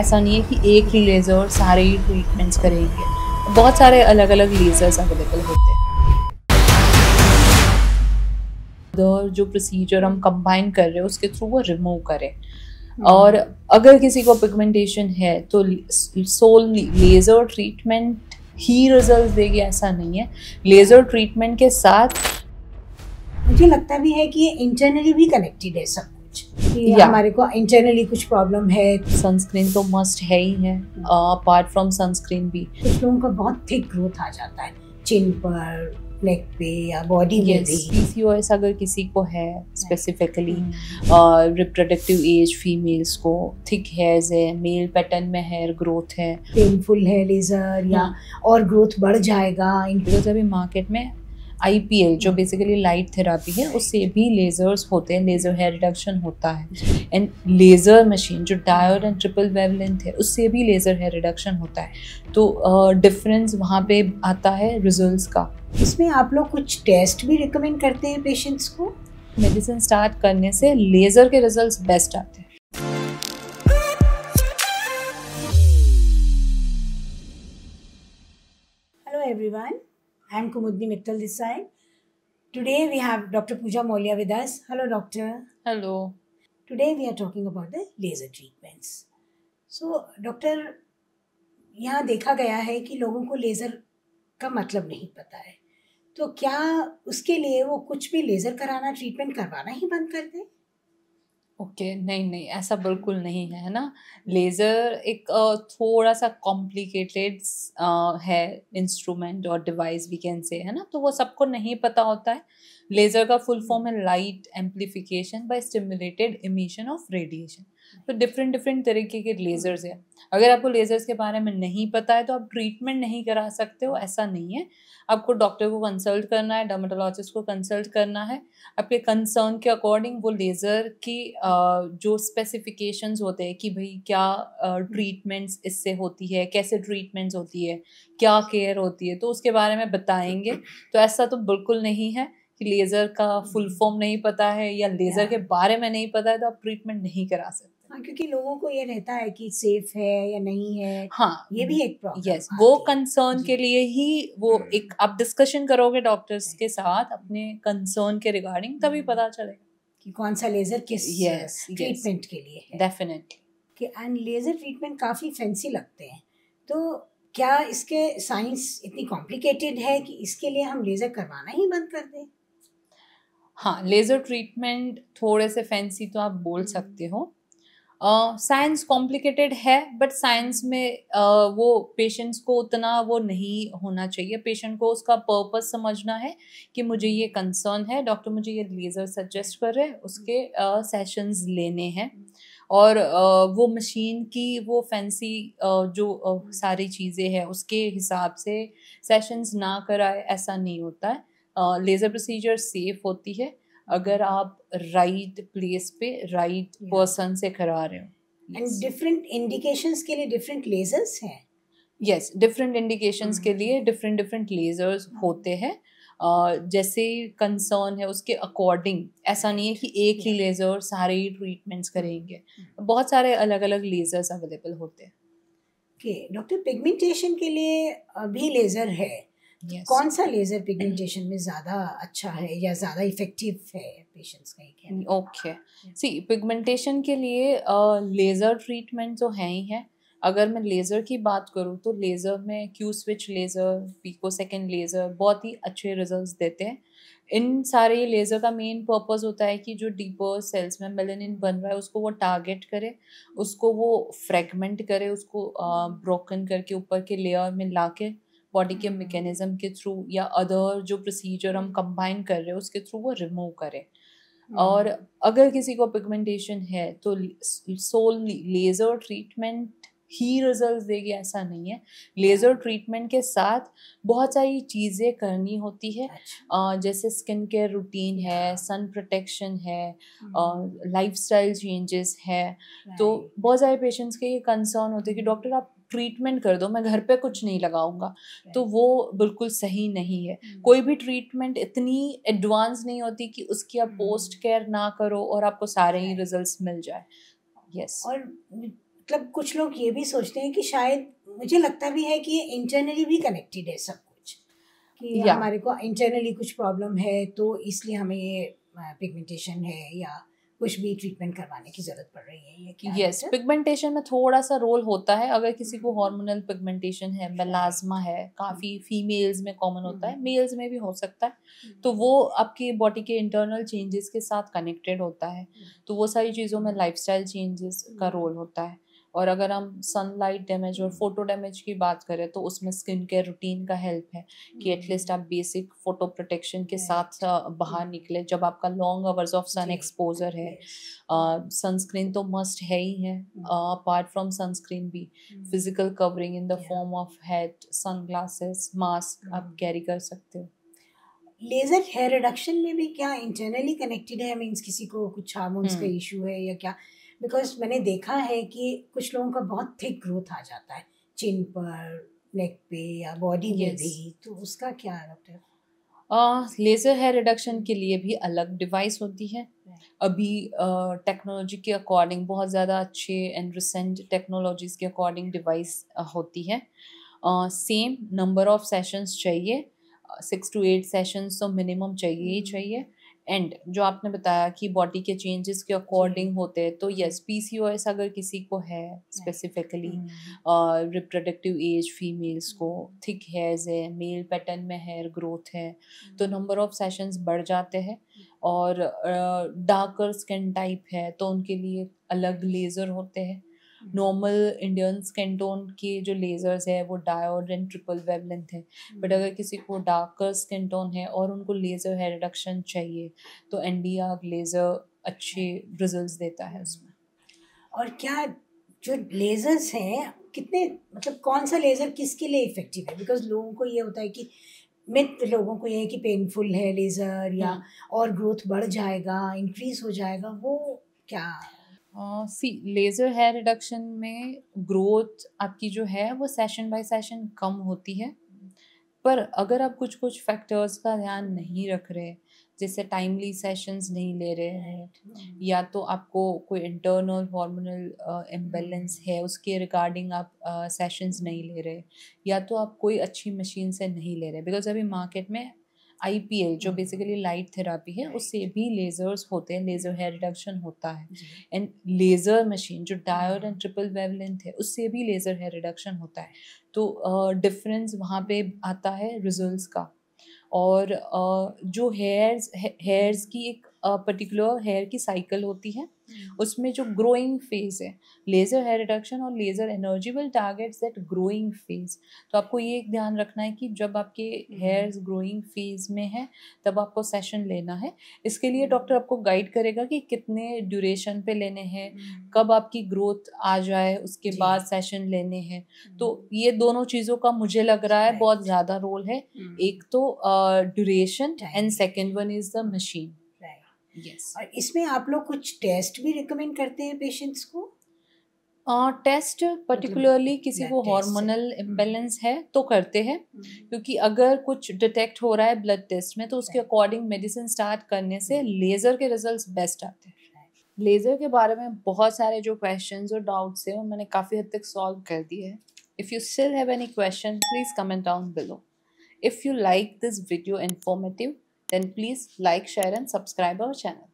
ऐसा नहीं है कि एक ही लेज़र सारे ही ट्रीटमेंट्स करेंगे। बहुत सारे अलग अलग लेज़र्स अवेलेबल होते हैं। और जो प्रोसीजर हम कंबाइन कर रहे हैं उसके थ्रू वो रिमूव करें। और अगर किसी को पिगमेंटेशन है तो सोल लेज़र ट्रीटमेंट ही रिजल्ट देगी ऐसा नहीं है। लेज़र ट्रीटमेंट के साथ मुझे लगता भी है कि ये इंटरनली भी कनेक्टेड है सब कुछ, कि हमारे को इंटरनली कुछ प्रॉब्लम है। सनस्क्रीन तो मस्ट है ही है, अपार्ट फ्रॉम सनस्क्रीन भी कुछ लोगों का बहुत थिक ग्रोथ आ जाता है चिन पर, नेक पे या बॉडी में भी। PCOS अगर किसी को है स्पेसिफिकली, रिप्रोडक्टिव एज फीमेल्स को, थिक हेयर्स है, मेल पैटर्न में हेयर ग्रोथ है, पेनफुल है लेजर या और ग्रोथ बढ़ जाएगा। बिकॉज अभी मार्केट में IPL जो बेसिकली लाइट थेरापी है उससे भी लेज़र्स होते हैं, लेज़र हेयर रिडक्शन होता है। एंड लेज़र मशीन जो डायोड एंड ट्रिपल वेवलेंथ है उससे भी लेज़र हेयर रिडक्शन होता है। तो डिफरेंस वहाँ पे आता है रिजल्ट्स का। इसमें आप लोग कुछ टेस्ट भी रिकमेंड करते हैं पेशेंट्स को? मेडिसिन स्टार्ट करने से लेज़र के रिजल्ट्स बेस्ट आते हैं। Hello everyone, I am Kumudni Mittal this side. Today we have Dr. Pooja Molia with us. Hello doctor. Hello. Today we are talking about the laser treatments. So doctor, यहाँ देखा गया है कि लोगों को laser का मतलब नहीं पता है, तो क्या उसके लिए वो कुछ भी लेज़र कराना, ट्रीटमेंट करवाना ही बंद कर दें? ओके, नहीं ऐसा बिल्कुल नहीं है ना। लेज़र एक थोड़ा सा कॉम्प्लिकेटेड है इंस्ट्रूमेंट और डिवाइस वी कैन से, है ना। तो वो सबको नहीं पता होता है। लेज़र का फुल फॉर्म है light amplification by stimulated emission of radiation. तो डिफरेंट तरीके के लेज़र्स हैं। अगर आपको लेज़र्स के बारे में नहीं पता है तो आप ट्रीटमेंट नहीं करा सकते हो, ऐसा नहीं है। आपको डॉक्टर को कंसल्ट करना है, डर्मेटोलॉजिस्ट को कंसल्ट करना है। आपके कंसर्न के अकॉर्डिंग वो लेज़र की जो स्पेसिफिकेशंस होते हैं कि भाई क्या ट्रीटमेंट्स इससे होती है, कैसे ट्रीटमेंट्स होती है, क्या केयर होती है, तो उसके बारे में बताएंगे। तो ऐसा तो बिल्कुल नहीं है कि लेज़र का फुल फॉर्म नहीं पता है या लेज़र के बारे में नहीं पता है तो आप ट्रीटमेंट नहीं करा सकते। हाँ, क्योंकि लोगों को ये रहता है कि सेफ है या नहीं है। हाँ, ये भी एक प्रॉब्लम। यस, वो कंसर्न के लिए ही वो एक आप डिस्कशन करोगे डॉक्टर्स के साथ अपने कंसर्न के रिगार्डिंग, तभी पता चलेगा कि कौन सा लेज़र किस ट्रीटमेंट के लिए है। डेफिनेटली। एंड लेज़र ट्रीटमेंट काफ़ी फैंसी लगते हैं, तो क्या इसके साइंस इतनी कॉम्प्लिकेटेड है कि इसके लिए हम लेज़र करवाना ही बंद कर दें? हाँ, लेज़र ट्रीटमेंट थोड़े से फैंसी तो आप बोल सकते हो। साइंस कॉम्प्लिकेटेड है, बट साइंस में वो पेशेंट्स को उतना वो नहीं होना चाहिए। पेशेंट को उसका पर्पस समझना है कि मुझे ये कंसर्न है, डॉक्टर मुझे ये लेज़र सजेस्ट कर रहे हैं, उसके सेशंस लेने हैं। और वो मशीन की वो फैंसी जो सारी चीज़ें हैं उसके हिसाब से सेशंस ना कराए, ऐसा नहीं होता है। लेज़र प्रोसीजर सेफ होती है अगर आप राइट प्लेस पे राइट पर्सन से करा रहे हो। एंड डिफरेंट इंडिकेशंस के लिए डिफरेंट लेजर्स हैं। यस, डिफरेंट इंडिकेशंस के लिए डिफरेंट लेजर्स होते हैं। जैसे कंसर्न है उसके अकॉर्डिंग, ऐसा नहीं है कि एक ही लेज़र सारे ही ट्रीटमेंट्स करेंगे। बहुत सारे अलग अलग लेज़र्स अवेलेबल होते हैं। डॉक्टर, पिगमेंटेशन के लिए भी लेज़र है। Yes. कौन सा लेज़र पिगमेंटेशन में ज़्यादा अच्छा है या ज़्यादा इफेक्टिव है पेशेंट्स का? ओके, सी पिगमेंटेशन के लिए लेज़र ट्रीटमेंट तो है ही है। अगर मैं लेज़र की बात करूँ तो लेज़र में Q switch laser, picosecond laser बहुत ही अच्छे रिजल्ट्स देते हैं। इन सारे लेज़र का मेन पर्पस होता है कि जो डीपर सेल्स में मेलानिन बन रहा है उसको वो टारगेट करे, उसको वो फ्रेगमेंट करे, उसको ब्रोकन करके ऊपर के लेयर में ला के बॉडी के मैकेनिज्म के थ्रू या अदर जो प्रोसीजर हम कंबाइन कर रहे हैं उसके थ्रू वो रिमूव करें। और अगर किसी को पिगमेंटेशन है तो सोल लेज़र ट्रीटमेंट ही रिजल्ट देगी ऐसा नहीं है। लेज़र ट्रीटमेंट के साथ बहुत सारी चीज़ें करनी होती है। जैसे स्किन केयर रूटीन है, सन प्रोटेक्शन है, लाइफस्टाइल चेंजेस है। तो बहुत सारे पेशेंट्स के ये कंसर्न होते हैं कि डॉक्टर आप ट्रीटमेंट कर दो, मैं घर पे कुछ नहीं लगाऊंगा। तो वो बिल्कुल सही नहीं है। कोई भी ट्रीटमेंट इतनी एडवांस नहीं होती कि उसकी आप पोस्ट केयर ना करो और आपको सारे ही रिजल्ट्स मिल जाए। यस। और मतलब कुछ लोग ये भी सोचते हैं कि शायद, मुझे लगता भी है कि ये इंटरनली भी कनेक्टेड है सब कुछ, कि या हमारे को इंटरनली कुछ प्रॉब्लम है तो इसलिए हमें ये पिगमेंटेशन है या कुछ भी ट्रीटमेंट करवाने की ज़रूरत पड़ रही है, ये क्या यस, है? पिगमेंटेशन में थोड़ा सा रोल होता है। अगर किसी को हार्मोनल पिगमेंटेशन है, मेलास्मा है, काफ़ी फीमेल्स में कॉमन होता है, मेल्स में भी हो सकता है, तो वो आपकी बॉडी के इंटरनल चेंजेस के साथ कनेक्टेड होता है। तो वो सारी चीज़ों में लाइफस्टाइल चेंजेस का रोल होता है। और अगर हम सनलाइट डैमेज और फोटो डैमेज की बात करें तो उसमें स्किन केयर रूटीन का हेल्प है कि एटलीस्ट आप बेसिक फोटो प्रोटेक्शन के साथ बाहर निकले जब आपका long hours of sun exposure है। सनस्क्रीन तो मस्ट है ही है। अपार्ट फ्रॉम सनस्क्रीन भी physical covering in the form of head, sunglasses, mask आप कैरी कर सकते हो। लेजर हेयर रिडक्शन में भी क्या इंटरनली कनेक्टेड है? मीन्स किसी को कुछ हार्मोन्स का इशू है या क्या? बिकॉज मैंने देखा है कि कुछ लोगों का बहुत थिक ग्रोथ आ जाता है चिन पर, नेक पे या बॉडी में Yes. भी, तो उसका क्या है डॉक्टर? लेज़र हेयर रिडक्शन के लिए भी अलग डिवाइस होती है। अभी टेक्नोलॉजी के अकॉर्डिंग बहुत ज़्यादा अच्छे एंड रिसेंट टेक्नोलॉजीज़ के अकॉर्डिंग डिवाइस होती है। सेम नंबर ऑफ सेशंस चाहिए, 6 to 8 सेशंस तो मिनिमम चाहिए ही चाहिए। एंड जो आपने बताया कि बॉडी के चेंजेस के अकॉर्डिंग होते हैं, तो यस, पीसीओएस अगर किसी को है स्पेसिफिकली, रिप्रोडक्टिव एज फीमेल्स को, थिक हेयर्स है, मेल पैटर्न में हेयर ग्रोथ है, तो नंबर ऑफ सेशंस बढ़ जाते हैं। और डार्कर स्किन टाइप है तो उनके लिए अलग लेज़र होते हैं। नॉर्मल इंडियन स्किन टोन के जो लेज़र्स है वो डायोड एंड ट्रिपल वेवलेंथ है। बट अगर किसी को डार्कर स्किन टोन है और उनको लेज़र हेयर रिडक्शन चाहिए तो एनडीआर लेज़र अच्छे रिजल्ट्स देता है उसमें। और क्या जो लेजर्स हैं, कितने, मतलब कौन सा लेजर किसके लिए इफेक्टिव है? बिकॉज लोगों को ये होता है कि मिथ लोगों को ये है कि पेनफुल है लेजर, या और ग्रोथ बढ़ जाएगा, इंक्रीज हो जाएगा, वो क्या? सी, लेज़र हेयर रिडक्शन में ग्रोथ आपकी जो है वो सेशन बाय सेशन कम होती है। पर अगर आप कुछ कुछ फैक्टर्स का ध्यान नहीं रख रहे, जैसे टाइमली सेशंस नहीं ले रहे हैं, या तो आपको कोई इंटरनल हार्मोनल इम्बैलेंस है उसके रिगार्डिंग आप सेशंस नहीं ले रहे, या तो आप कोई अच्छी मशीन से नहीं ले रहे, बिकॉज अभी मार्केट में आईपीएल जो बेसिकली लाइट थेरापी है उससे भी लेजर्स होते हैं, लेज़र हेयर रिडक्शन होता है। एंड लेज़र मशीन जो डायोड एंड ट्रिपल वेवलेंथ है उससे भी लेज़र हेयर रिडक्शन होता है। तो डिफरेंस वहाँ पे आता है रिजल्ट्स का। और जो हेयर्स की एक पर्टिकुलर हेयर की साइकिल होती है, उसमें जो ग्रोइंग फेज है, लेज़र हेयर रिडक्शन और laser energy will targets that growing phase. तो आपको ये एक ध्यान रखना है कि जब आपके हेयर्स ग्रोइंग फेज में है तब आपको सेशन लेना है। इसके लिए डॉक्टर आपको गाइड करेगा कि कितने ड्यूरेशन पे लेने हैं, कब आपकी ग्रोथ आ जाए उसके बाद सेशन लेने हैं। तो ये दोनों चीज़ों का मुझे लग रहा है बहुत ज़्यादा रोल है। एक तो duration and second one is the machine. Yes. और इसमें आप लोग कुछ टेस्ट भी रिकमेंड करते हैं पेशेंट्स को? टेस्ट पर्टिकुलरली किसी को हार्मोनल इम्बैलेंस है तो करते हैं, क्योंकि अगर कुछ डिटेक्ट हो रहा है ब्लड टेस्ट में तो उसके अकॉर्डिंग मेडिसिन स्टार्ट करने से लेज़र के रिजल्ट्स बेस्ट आते हैं। लेज़र के बारे में बहुत सारे जो क्वेश्चंस और डाउट्स हैं वो मैंने काफ़ी हद तक सॉल्व कर दिए हैं। If you still have any question please comment down below. If you like this video informative, then please like, share and subscribe our channel.